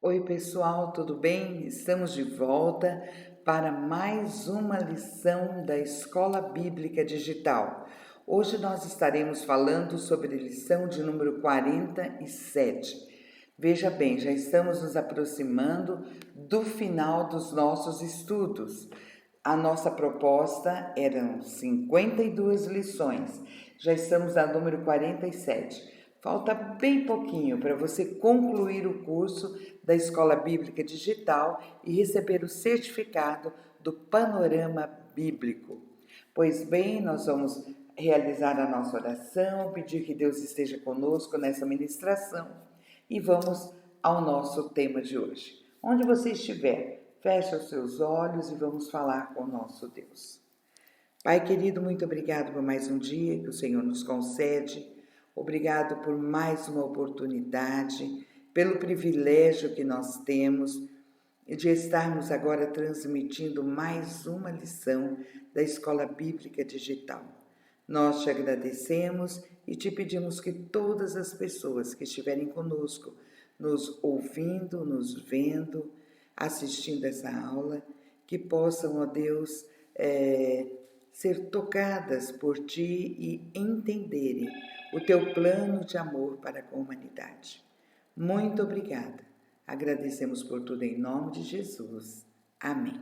Oi, pessoal, tudo bem? Estamos de volta para mais uma lição da Escola Bíblica Digital. Hoje nós estaremos falando sobre a lição de número 47. Veja bem, já estamos nos aproximando do final dos nossos estudos. A nossa proposta eram 52 lições, já estamos na número 47. Falta bem pouquinho para você concluir o curso da Escola Bíblica Digital e receber o certificado do Panorama Bíblico. Pois bem, nós vamos realizar a nossa oração, pedir que Deus esteja conosco nessa ministração e vamos ao nosso tema de hoje. Onde você estiver, feche os seus olhos e vamos falar com o nosso Deus. Pai querido, muito obrigado por mais um dia que o Senhor nos concede. Obrigado por mais uma oportunidade, pelo privilégio que nós temos de estarmos agora transmitindo mais uma lição da Escola Bíblica Digital. Nós te agradecemos e te pedimos que todas as pessoas que estiverem conosco, nos ouvindo, nos vendo, assistindo essa aula, que possam, ó Deus, ser tocadas por ti e entenderem o teu plano de amor para com a humanidade. Muito obrigada. Agradecemos por tudo em nome de Jesus. Amém.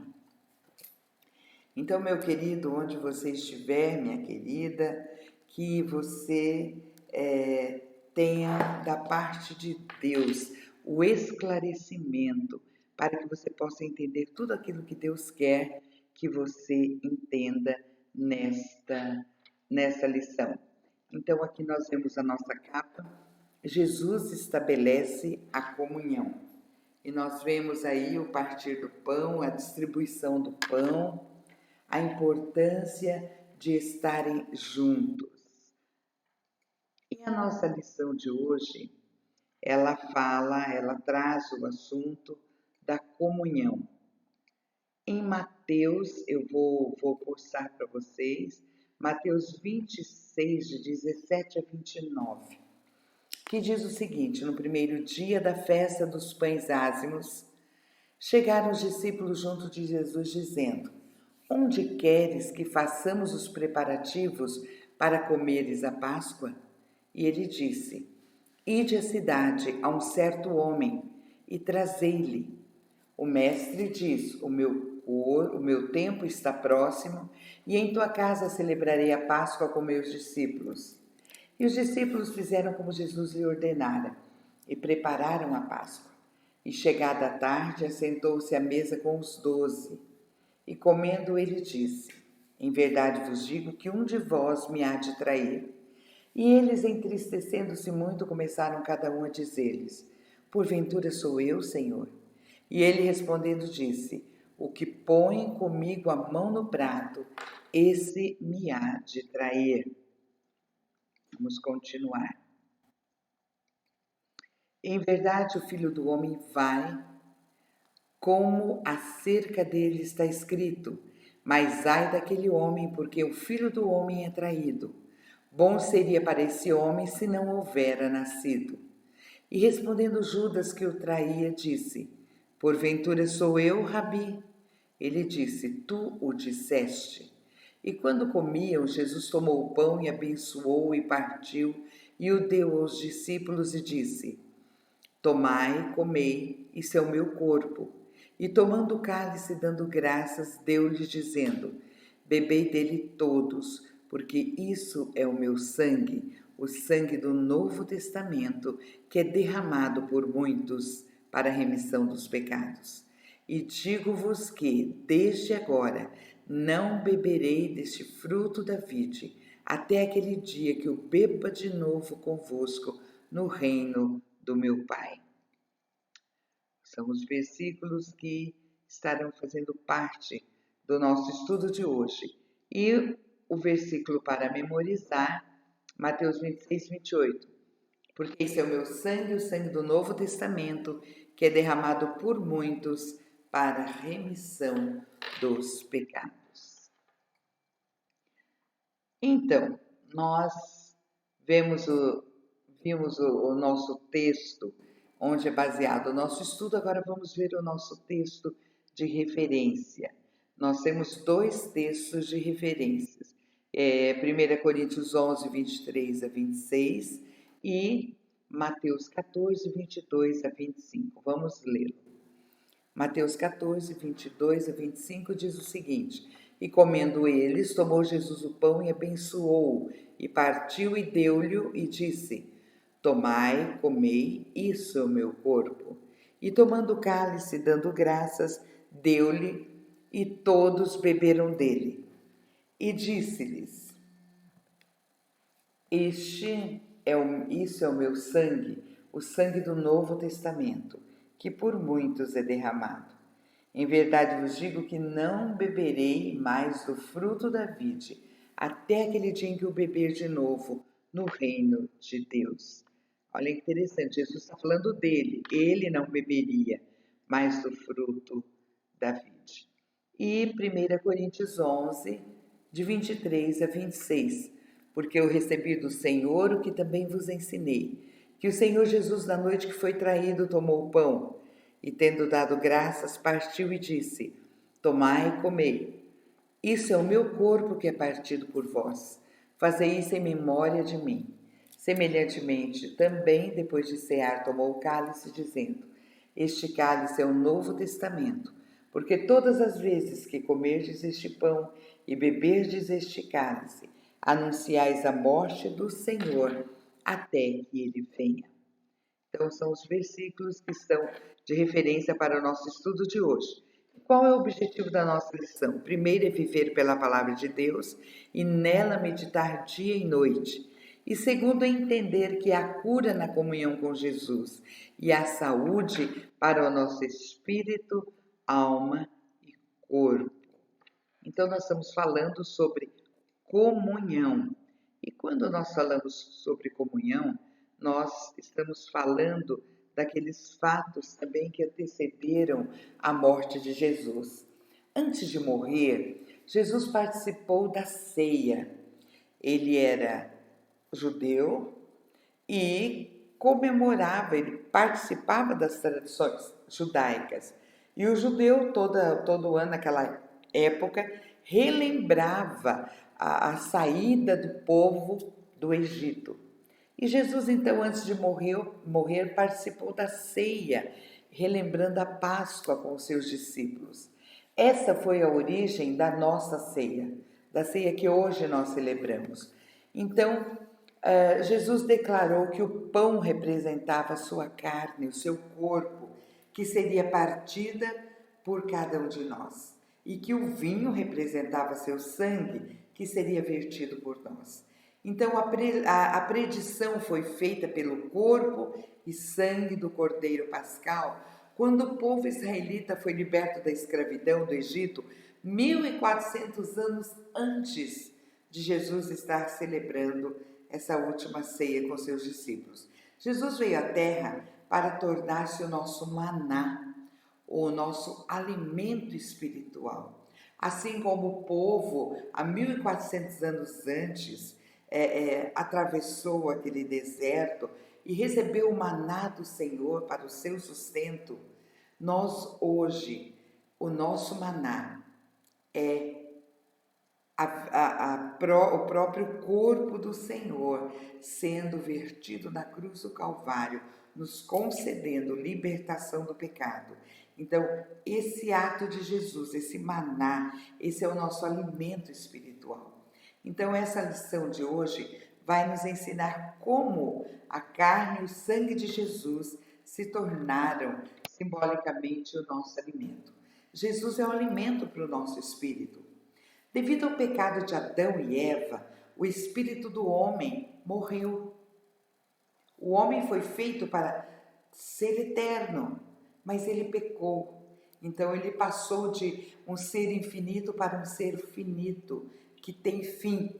Então, meu querido, onde você estiver, minha querida, que você tenha da parte de Deus o esclarecimento para que você possa entender tudo aquilo que Deus quer que você entenda nesta lição. Então, aqui nós vemos a nossa capa. Jesus estabelece a comunhão. E nós vemos aí o partir do pão, a distribuição do pão, a importância de estarem juntos. E a nossa lição de hoje, ela traz o assunto da comunhão. Em Mateus, eu vou postar para vocês, Mateus 26, de 17 a 29, que diz o seguinte: no primeiro dia da festa dos pães ázimos, chegaram os discípulos junto de Jesus, dizendo: onde queres que façamos os preparativos para comeres a Páscoa? E ele disse: ide à cidade a um certo homem e trazei-lhe. O mestre diz: o meu tempo está próximo e em tua casa celebrarei a Páscoa com meus discípulos. E os discípulos fizeram como Jesus lhe ordenara e prepararam a Páscoa. E chegada a tarde, assentou-se à mesa com os 12. E comendo, ele disse: em verdade vos digo que um de vós me há de trair. E eles, entristecendo-se muito, começaram cada um a dizer-lhes: porventura sou eu, Senhor? E ele respondendo disse: o que põe comigo a mão no prato, esse me há de trair. Vamos continuar. Em verdade, o Filho do Homem vai, como acerca dele está escrito, mas ai daquele homem, porque o Filho do Homem é traído. Bom seria para esse homem se não houvera nascido. E respondendo Judas, que o traía, disse: porventura sou eu, Rabi? Ele disse: tu o disseste. E quando comiam, Jesus tomou o pão e abençoou e partiu e o deu aos discípulos e disse: tomai, comei, isso é o meu corpo. E tomando o cálice, dando graças, deu-lhe dizendo: bebei dele todos, porque isso é o meu sangue, o sangue do Novo Testamento, que é derramado por muitos para a remissão dos pecados. E digo-vos que, desde agora, não beberei deste fruto da vide, até aquele dia que eu beba de novo convosco no reino do meu Pai. São os versículos que estarão fazendo parte do nosso estudo de hoje. E o versículo para memorizar, Mateus 26, 28. Porque esse é o meu sangue, o sangue do Novo Testamento, que é derramado por muitos para a remissão dos pecados. Então, nós vimos o nosso texto onde é baseado o nosso estudo. Agora vamos ver o nosso texto de referência. Nós temos dois textos de referências, 1 Coríntios 11, 23 a 26 e Mateus 14, 22 a 25. Vamos lê-lo. Mateus 14, 22 a 25 diz o seguinte: E comendo eles, tomou Jesus o pão e abençoou, e partiu e deu-lhe, e disse: Tomai, comei, isso é o meu corpo. E tomando o cálice, dando graças, deu-lhe, e todos beberam dele. E disse-lhes: Isso é o meu sangue, o sangue do Novo Testamento, que por muitos é derramado. Em verdade vos digo que não beberei mais do fruto da vide, até aquele dia em que o beber de novo no reino de Deus. Olha que interessante, Jesus está falando dele, ele não beberia mais do fruto da vide. E 1 Coríntios 11, de 23 a 26, porque eu recebi do Senhor o que também vos ensinei, que o Senhor Jesus, na noite que foi traído, tomou o pão, e tendo dado graças, partiu e disse: Tomai e comei, isso é o meu corpo que é partido por vós, fazei isso em memória de mim. Semelhantemente, também, depois de cear, tomou o cálice, dizendo: Este cálice é o Novo Testamento, porque todas as vezes que comerdes este pão e beberdes este cálice, anunciais a morte do Senhor até que ele venha. Então, são os versículos que estão de referência para o nosso estudo de hoje. Qual é o objetivo da nossa lição? Primeiro é viver pela palavra de Deus e nela meditar dia e noite. E segundo é entender que há cura na comunhão com Jesus e há saúde para o nosso espírito, alma e corpo. Então, nós estamos falando sobre comunhão. E quando nós falamos sobre comunhão, nós estamos falando daqueles fatos também que antecederam a morte de Jesus. Antes de morrer, Jesus participou da ceia. Ele era judeu e comemorava, ele participava das tradições judaicas. E o judeu, todo ano, naquela época, relembrava a saída do povo do Egito. E Jesus, então, antes de morrer, participou da ceia, relembrando a Páscoa com os seus discípulos. Essa foi a origem da nossa ceia, da ceia que hoje nós celebramos. Então, Jesus declarou que o pão representava a sua carne, o seu corpo, que seria partida por cada um de nós, e que o vinho representava seu sangue, que seria vertido por nós. Então, a predição foi feita pelo corpo e sangue do Cordeiro Pascal, quando o povo israelita foi liberto da escravidão do Egito, 1400 anos antes de Jesus estar celebrando essa última ceia com seus discípulos. Jesus veio à Terra para tornar-se o nosso maná, o nosso alimento espiritual. Assim como o povo, há 1400 anos antes, atravessou aquele deserto e recebeu o maná do Senhor para o seu sustento, nós hoje, o nosso maná é o próprio corpo do Senhor sendo vertido na cruz do Calvário, nos concedendo libertação do pecado. Então, esse ato de Jesus, esse maná, esse é o nosso alimento espiritual. Então, essa lição de hoje vai nos ensinar como a carne e o sangue de Jesus se tornaram simbolicamente o nosso alimento. Jesus é o alimento para o nosso espírito. Devido ao pecado de Adão e Eva, o espírito do homem morreu. O homem foi feito para ser eterno, mas ele pecou. Então ele passou de um ser infinito para um ser finito, que tem fim.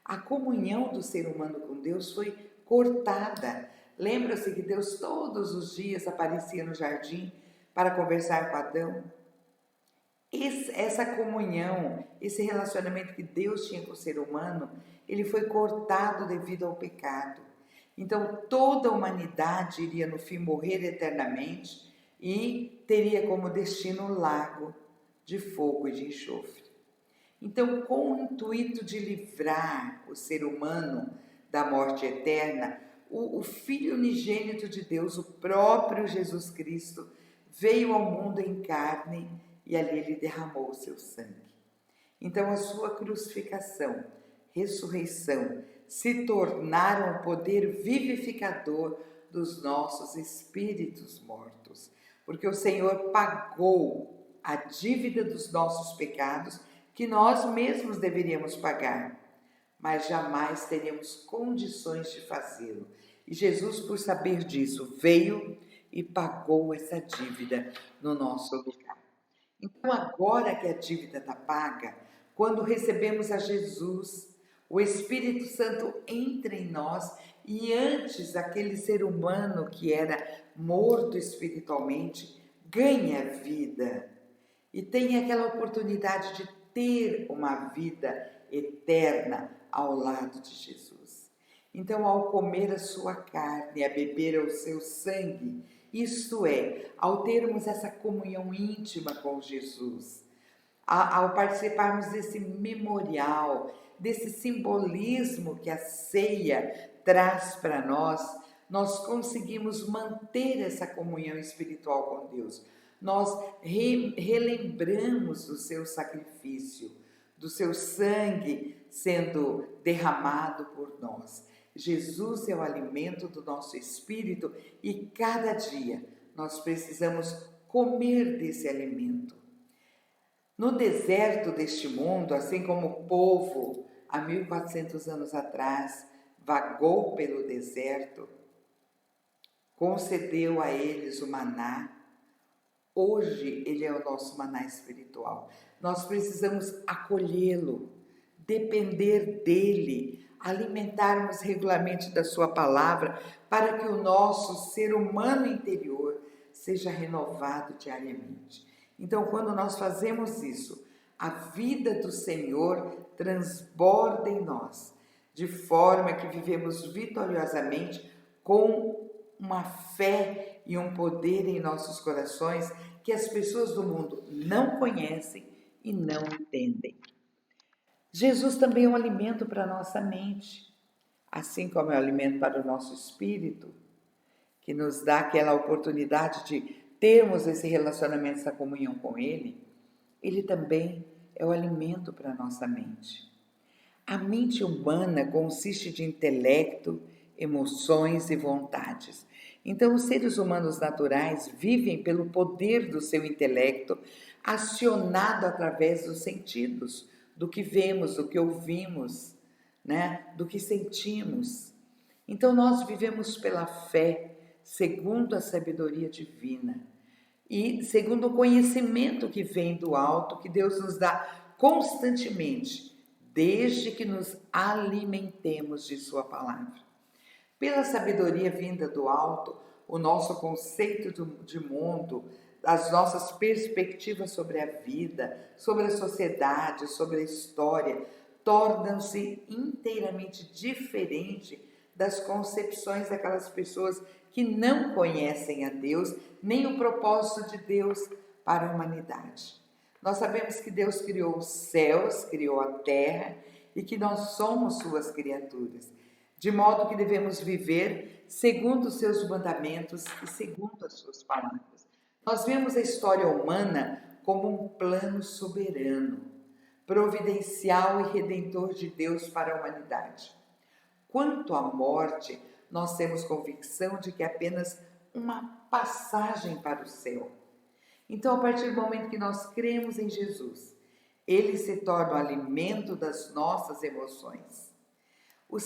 A comunhão do ser humano com Deus foi cortada. Lembra-se que Deus todos os dias aparecia no jardim para conversar com Adão? Essa comunhão, esse relacionamento que Deus tinha com o ser humano, ele foi cortado devido ao pecado. Então toda a humanidade iria no fim morrer eternamente e teria como destino o lago de fogo e de enxofre. Então, com o intuito de livrar o ser humano da morte eterna, o Filho unigênito de Deus, o próprio Jesus Cristo, veio ao mundo em carne e ali ele derramou o seu sangue. Então, a sua crucificação, ressurreição, se tornaram o poder vivificador dos nossos espíritos mortos, porque o Senhor pagou a dívida dos nossos pecados que nós mesmos deveríamos pagar, mas jamais teríamos condições de fazê-lo. E Jesus, por saber disso, veio e pagou essa dívida no nosso lugar. Então, agora que a dívida está paga, quando recebemos a Jesus, o Espírito Santo entra em nós e antes aquele ser humano que era morto espiritualmente ganha vida e tem aquela oportunidade de ter uma vida eterna ao lado de Jesus. Então, ao comer a sua carne, a beber o seu sangue, isto é, ao termos essa comunhão íntima com Jesus, ao participarmos desse memorial, desse simbolismo que a ceia traz para nós, nós conseguimos manter essa comunhão espiritual com Deus. Nós relembramos do seu sacrifício, do seu sangue sendo derramado por nós. Jesus é o alimento do nosso espírito e cada dia nós precisamos comer desse alimento. No deserto deste mundo, assim como o povo há 1400 anos atrás vagou pelo deserto, concedeu a eles o maná, hoje ele é o nosso maná espiritual. Nós precisamos acolhê-lo, depender dele, alimentarmos regularmente da sua palavra para que o nosso ser humano interior seja renovado diariamente. Então, quando nós fazemos isso, a vida do Senhor transborda em nós, de forma que vivemos vitoriosamente com uma fé e um poder em nossos corações que as pessoas do mundo não conhecem e não entendem. Jesus também é um alimento para a nossa mente, assim como é um alimento para o nosso espírito, que nos dá aquela oportunidade de termos esse relacionamento, essa comunhão com Ele. Ele também é o alimento para a nossa mente. A mente humana consiste de intelecto, emoções e vontades. Então, os seres humanos naturais vivem pelo poder do seu intelecto, acionado através dos sentidos, do que vemos, do que ouvimos, né? Do que sentimos. Então, nós vivemos pela fé, segundo a sabedoria divina e segundo o conhecimento que vem do alto, que Deus nos dá constantemente, desde que nos alimentemos de sua palavra. Pela sabedoria vinda do alto, o nosso conceito de mundo, as nossas perspectivas sobre a vida, sobre a sociedade, sobre a história, tornam-se inteiramente diferentes das concepções daquelas pessoas que não conhecem a Deus, nem o propósito de Deus para a humanidade. Nós sabemos que Deus criou os céus, criou a terra e que nós somos suas criaturas, de modo que devemos viver segundo os seus mandamentos e segundo as suas palavras. Nós vemos a história humana como um plano soberano, providencial e redentor de Deus para a humanidade. Quanto à morte, nós temos convicção de que é apenas uma passagem para o céu. Então, a partir do momento que nós cremos em Jesus, ele se torna o alimento das nossas emoções.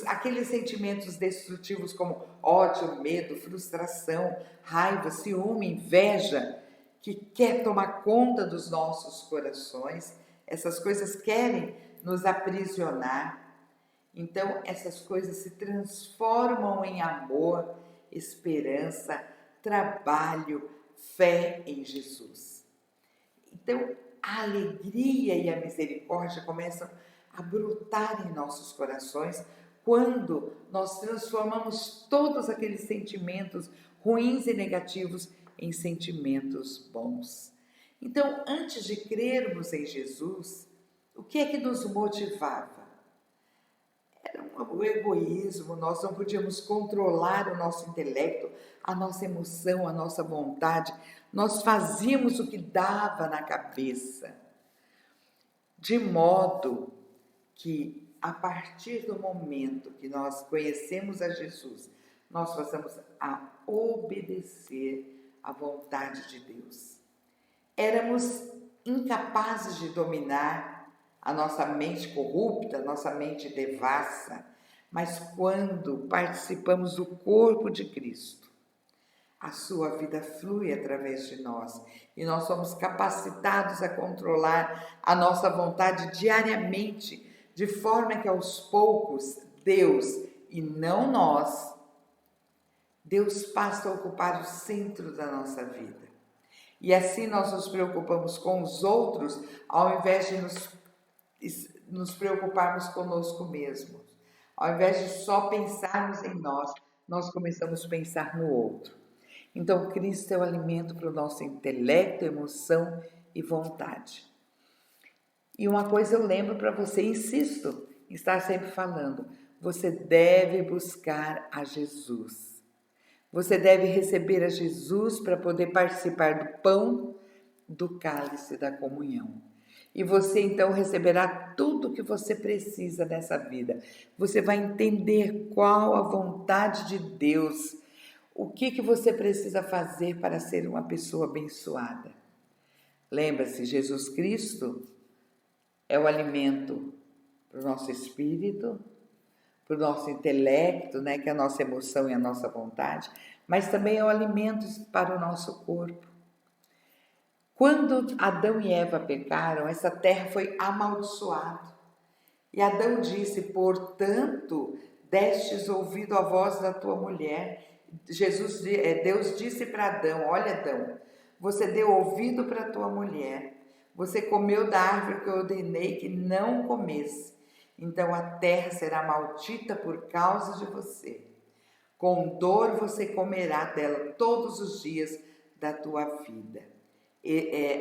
Aqueles sentimentos destrutivos como ódio, medo, frustração, raiva, ciúme, inveja, que quer tomar conta dos nossos corações, essas coisas querem nos aprisionar. Então, essas coisas se transformam em amor, esperança, trabalho, fé em Jesus. Então, a alegria e a misericórdia começam a brotar em nossos corações quando nós transformamos todos aqueles sentimentos ruins e negativos em sentimentos bons. Então, antes de crermos em Jesus, o que é que nos motivava? Era o egoísmo, nós não podíamos controlar o nosso intelecto, a nossa emoção, a nossa vontade, nós fazíamos o que dava na cabeça, de modo que a partir do momento que nós conhecemos a Jesus, nós passamos a obedecer à vontade de Deus. Éramos incapazes de dominar a nossa mente corrupta, a nossa mente devassa, mas quando participamos do corpo de Cristo, a sua vida flui através de nós e nós somos capacitados a controlar a nossa vontade diariamente, de forma que aos poucos Deus e não nós, Deus passa a ocupar o centro da nossa vida. E assim nós nos preocupamos com os outros, ao invés de nos preocuparmos conosco mesmos. Ao invés de só pensarmos em nós, nós começamos a pensar no outro. Então, Cristo é o alimento para o nosso intelecto, emoção e vontade. E uma coisa eu lembro para você, insisto em estar sempre falando, você deve buscar a Jesus. Você deve receber a Jesus para poder participar do pão, do cálice da comunhão. E você então receberá tudo o que você precisa nessa vida. Você vai entender qual a vontade de Deus, o que você precisa fazer para ser uma pessoa abençoada. Lembra-se, Jesus Cristo é o alimento para o nosso espírito, para o nosso intelecto, né, que é a nossa emoção e a nossa vontade, mas também é o alimento para o nosso corpo. Quando Adão e Eva pecaram, essa terra foi amaldiçoada. E Adão disse, portanto, destes ouvido à voz da tua mulher. Deus disse para Adão, olha Adão, você deu ouvido para a tua mulher, você comeu da árvore que eu ordenei que não comesse. Então a terra será maldita por causa de você. Com dor você comerá dela todos os dias da tua vida.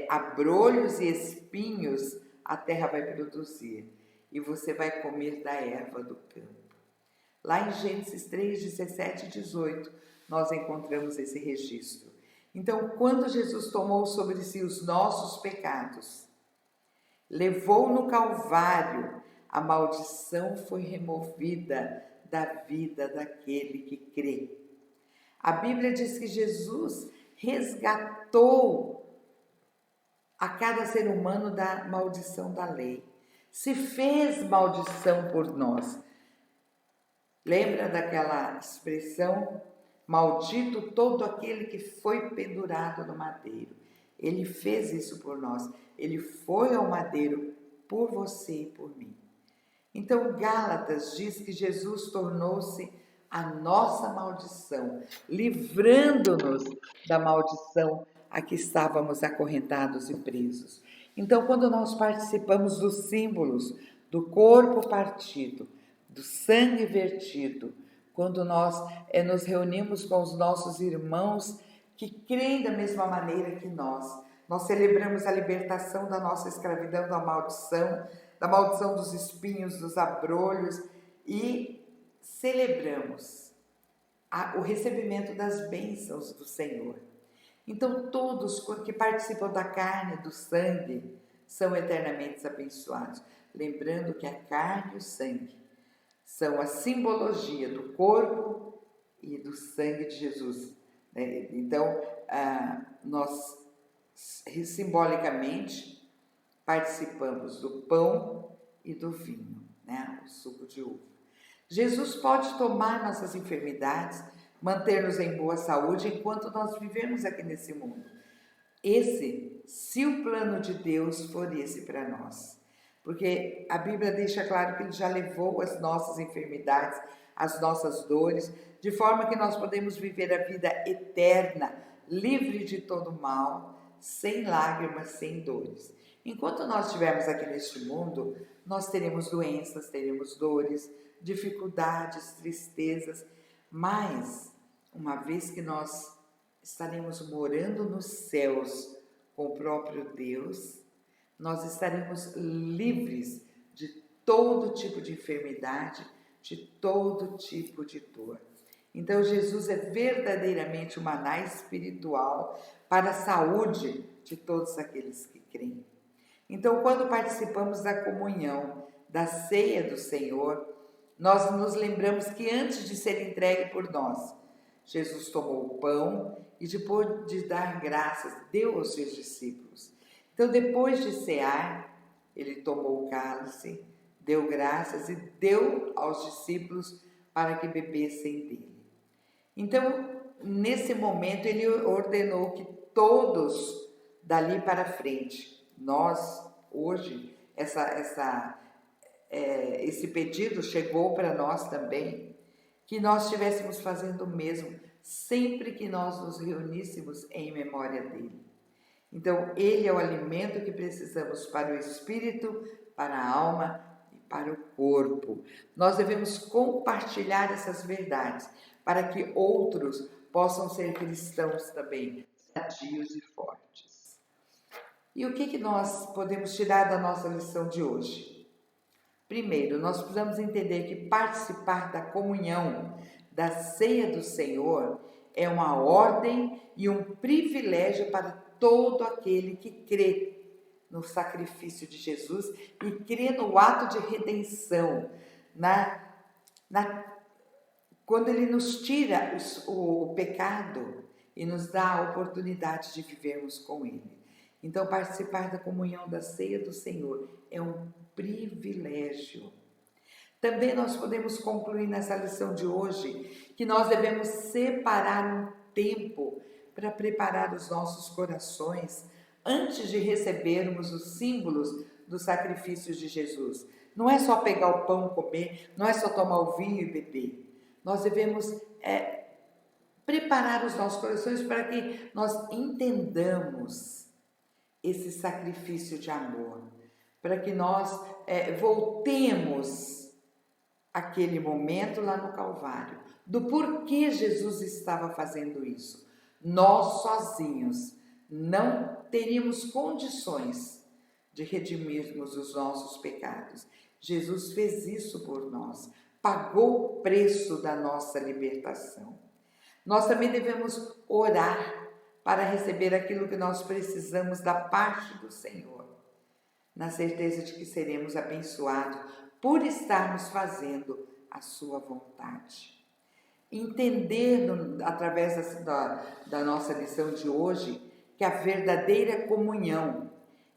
Abrolhos e espinhos a terra vai produzir, e você vai comer da erva do campo. Lá em Gênesis 3, 17 e 18, nós encontramos esse registro. Então, quando Jesus tomou sobre si os nossos pecados, levou no Calvário, a maldição foi removida da vida daquele que crê. A Bíblia diz que Jesus resgatou a cada ser humano da maldição da lei. Se fez maldição por nós. Lembra daquela expressão? Maldito todo aquele que foi pendurado no madeiro. Ele fez isso por nós. Ele foi ao madeiro por você e por mim. Então, Gálatas diz que Jesus tornou-se a nossa maldição, livrando-nos da maldição a que estávamos acorrentados e presos. Então, quando nós participamos dos símbolos do corpo partido, do sangue vertido, quando nós nos reunimos com os nossos irmãos que creem da mesma maneira que nós celebramos a libertação da nossa escravidão, da maldição dos espinhos, dos abrolhos, e celebramos o recebimento das bênçãos do Senhor. Então todos que participam da carne e do sangue são eternamente abençoados. Lembrando que a carne e o sangue são a simbologia do corpo e do sangue de Jesus. Então, nós simbolicamente participamos do pão e do vinho, né? O suco de uva. Jesus pode tomar nossas enfermidades, manter-nos em boa saúde enquanto nós vivemos aqui nesse mundo. Se o plano de Deus for esse para nós. Porque a Bíblia deixa claro que Ele já levou as nossas enfermidades, as nossas dores, de forma que nós podemos viver a vida eterna, livre de todo mal, sem lágrimas, sem dores. Enquanto nós estivermos aqui neste mundo, nós teremos doenças, teremos dores, dificuldades, tristezas, mas uma vez que nós estaremos morando nos céus com o próprio Deus, nós estaremos livres de todo tipo de enfermidade, de todo tipo de dor. Então, Jesus é verdadeiramente o maná espiritual para a saúde de todos aqueles que creem. Então, quando participamos da comunhão, da ceia do Senhor, nós nos lembramos que antes de ser entregue por nós, Jesus tomou o pão e depois de dar graças, deu aos seus discípulos. Então, depois de cear, ele tomou o cálice, deu graças e deu aos discípulos para que bebessem dele. Então, nesse momento, ele ordenou que todos, dali para frente, nós, hoje, esse pedido chegou para nós também, que nós estivéssemos fazendo o mesmo, sempre que nós nos reuníssemos em memória dele. Então, ele é o alimento que precisamos para o espírito, para a alma e para o corpo. Nós devemos compartilhar essas verdades para que outros possam ser cristãos também, sadios e fortes. E o que nós podemos tirar da nossa lição de hoje? Primeiro, nós precisamos entender que participar da comunhão, da ceia do Senhor, é uma ordem e um privilégio para todo aquele que crê no sacrifício de Jesus e crê no ato de redenção, quando ele nos tira o pecado e nos dá a oportunidade de vivermos com ele. Então, participar da comunhão da ceia do Senhor é um privilégio. Também nós podemos concluir nessa lição de hoje que nós devemos separar um tempo para preparar os nossos corações antes de recebermos os símbolos dos sacrifícios de Jesus. Não é só pegar o pão e comer, não é só tomar o vinho e beber. Nós devemos preparar os nossos corações para que nós entendamos esse sacrifício de amor, para que nós voltemos àquele momento lá no Calvário, do porquê Jesus estava fazendo isso. Nós sozinhos não teríamos condições de redimirmos os nossos pecados. Jesus fez isso por nós, pagou o preço da nossa libertação. Nós também devemos orar para receber aquilo que nós precisamos da parte do Senhor, na certeza de que seremos abençoados por estarmos fazendo a sua vontade. Entender, através da nossa lição de hoje, que a verdadeira comunhão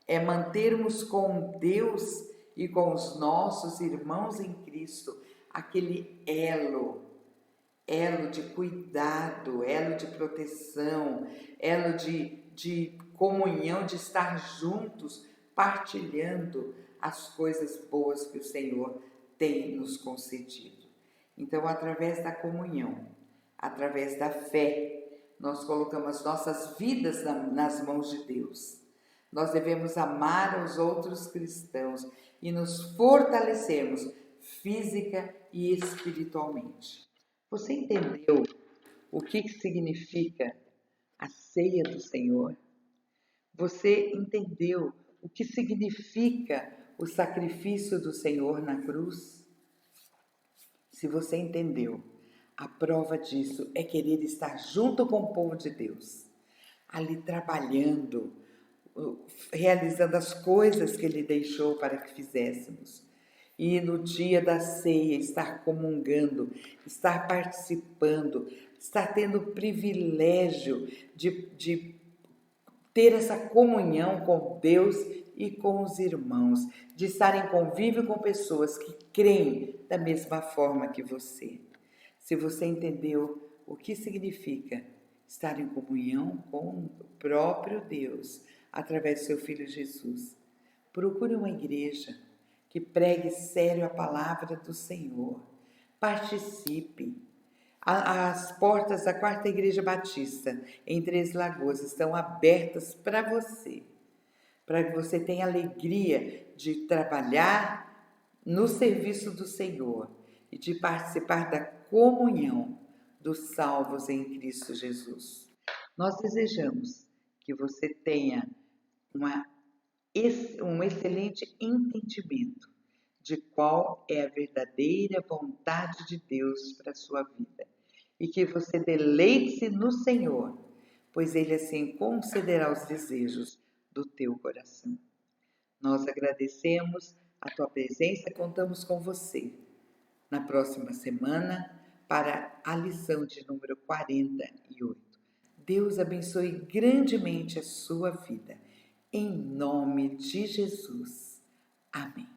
é mantermos com Deus e com os nossos irmãos em Cristo aquele elo de cuidado, elo de proteção, elo de comunhão, de estar juntos, partilhando as coisas boas que o Senhor tem nos concedido. Então, através da comunhão, através da fé, nós colocamos nossas vidas nas mãos de Deus. Nós devemos amar os outros cristãos e nos fortalecermos física e espiritualmente. Você entendeu o que significa a ceia do Senhor? Você entendeu o que significa o sacrifício do Senhor na cruz? Se você entendeu, a prova disso é querer estar junto com o povo de Deus, ali trabalhando, realizando as coisas que Ele deixou para que fizéssemos. E no dia da ceia, estar comungando, estar participando, estar tendo o privilégio de ter essa comunhão com Deus e com os irmãos, de estar em convívio com pessoas que creem da mesma forma que você. Se você entendeu o que significa estar em comunhão com o próprio Deus, através do seu Filho Jesus, procure uma igreja que pregue sério a palavra do Senhor. Participe. As portas da Quarta Igreja Batista, em Três Lagoas, estão abertas para você, para que você tenha alegria de trabalhar no serviço do Senhor, e de participar da comunhão dos salvos em Cristo Jesus. Nós desejamos que você tenha um excelente entendimento de qual é a verdadeira vontade de Deus para a sua vida e que você deleite-se no Senhor, pois Ele assim concederá os desejos do teu coração. Nós agradecemos a tua presença, contamos com você na próxima semana para a lição de número 48. Deus abençoe grandemente a sua vida. Em nome de Jesus. Amém.